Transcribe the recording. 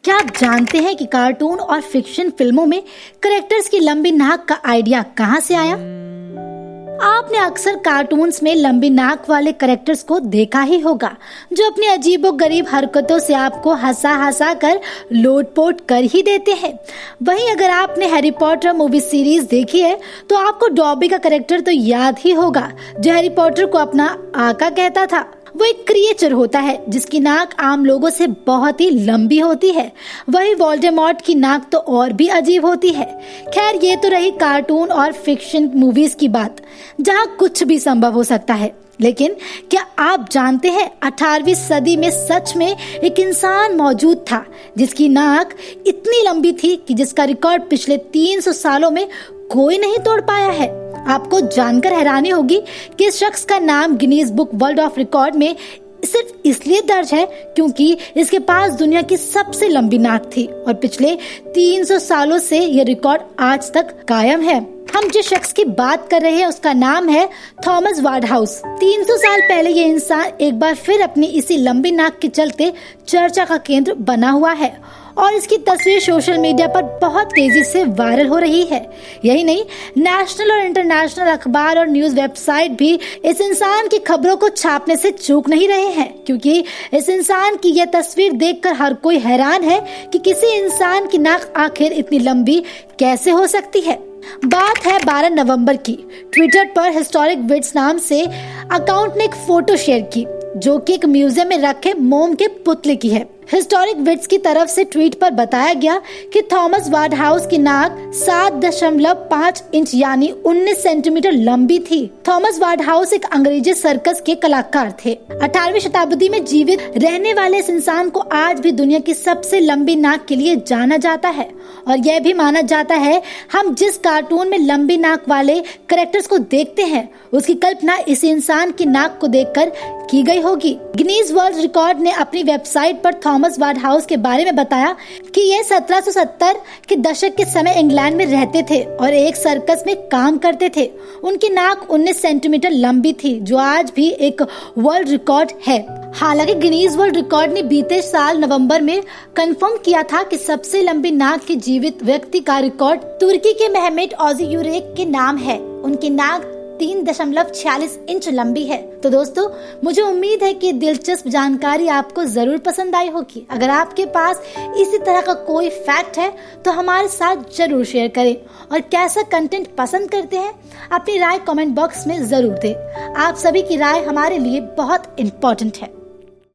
क्या आप जानते हैं कि कार्टून और फिक्शन फिल्मों में करेक्टर्स की लंबी नाक का आइडिया कहां से आया? आपने अक्सर कार्टून्स में लंबी नाक वाले करेक्टर्स को देखा ही होगा, जो अपनी अजीबोगरीब हरकतों से आपको हंसा हंसा कर लोटपोट कर ही देते हैं। वहीं अगर आपने हैरी पॉटर मूवी सीरीज देखी है तो आपको डॉबी का करेक्टर तो याद ही होगा, जो हैरी पॉटर को अपना आका कहता था। वो एक क्रिएचर होता है जिसकी नाक आम लोगों से बहुत ही लंबी होती है। वही वोल्डेमॉर्ट की नाक तो और भी अजीब होती है। खैर, ये तो रही कार्टून और फिक्शन मूवीज की बात, जहाँ कुछ भी संभव हो सकता है। लेकिन क्या आप जानते हैं 18वीं सदी में सच में एक इंसान मौजूद था जिसकी नाक इतनी लंबी थी कि जिसका रिकॉर्ड पिछले 300 सालों में कोई नहीं तोड़ पाया है। आपको जानकर हैरानी होगी कि इस शख्स का नाम Guinness book world of record में सिर्फ इसलिए दर्ज है क्योंकि इसके पास दुनिया की सबसे लंबी नाक थी और पिछले 300 सालों से यह रिकॉर्ड आज तक कायम है। हम जिस शख्स की बात कर रहे हैं उसका नाम है थॉमस वार्डहाउस। 300 साल पहले ये इंसान एक बार फिर अपनी इसी लंबी नाक के चलते चर्चा का केंद्र बना हुआ है और इसकी तस्वीर सोशल मीडिया पर बहुत तेजी से वायरल हो रही है। यही नहीं, नेशनल और इंटरनेशनल अखबार और न्यूज वेबसाइट भी इस इंसान की खबरों को छापने से चूक नहीं रहे हैं, क्योंकि इस इंसान की यह तस्वीर देखकर हर कोई हैरान है कि किसी इंसान की नाक आखिर इतनी लंबी कैसे हो सकती है। बात है 12 नवंबर की। ट्विटर पर हिस्टोरिक विड्स नाम से अकाउंट ने एक फोटो शेयर की जो कि एक म्यूजियम में रखे मोम के पुतले की है। हिस्टोरिक विड्स की तरफ से ट्वीट पर बताया गया कि थॉमस वार्डहाउस की नाक 7.5 इंच यानी 19 सेंटीमीटर लंबी थी। थॉमस वार्डहाउस एक अंग्रेजी सर्कस के कलाकार थे। 18वीं शताब्दी में जीवित रहने वाले इस इंसान को आज भी दुनिया की सबसे लंबी नाक के लिए जाना जाता है और यह भी माना जाता है हम जिस कार्टून में लंबी नाक वाले कैरेक्टर्स को देखते हैं उसकी कल्पना इस इंसान की नाक को देखकर की गई होगी। गिनीज वर्ल्ड रिकॉर्ड ने अपनी वेबसाइट पर थॉमस वार्डहाउस के बारे में बताया कि यह 1770 के दशक के समय इंग्लैंड में रहते थे और एक सर्कस में काम करते थे। उनकी नाक 19 सेंटीमीटर लंबी थी, जो आज भी एक वर्ल्ड रिकॉर्ड है। हालांकि गिनीज वर्ल्ड रिकॉर्ड ने बीते साल नवंबर में कंफर्म किया था कि सबसे लंबी नाक के जीवित व्यक्ति का रिकॉर्ड तुर्की के मेहमेट ओज़ुयूरेक के नाम है। उनकी नाक 3.46 इंच लंबी है। तो दोस्तों, मुझे उम्मीद है कि दिलचस्प जानकारी आपको जरूर पसंद आई होगी। अगर आपके पास इसी तरह का कोई फैक्ट है तो हमारे साथ जरूर शेयर करें और कैसा कंटेंट पसंद करते हैं अपनी राय कमेंट बॉक्स में जरूर दें। आप सभी की राय हमारे लिए बहुत इम्पोर्टेंट है।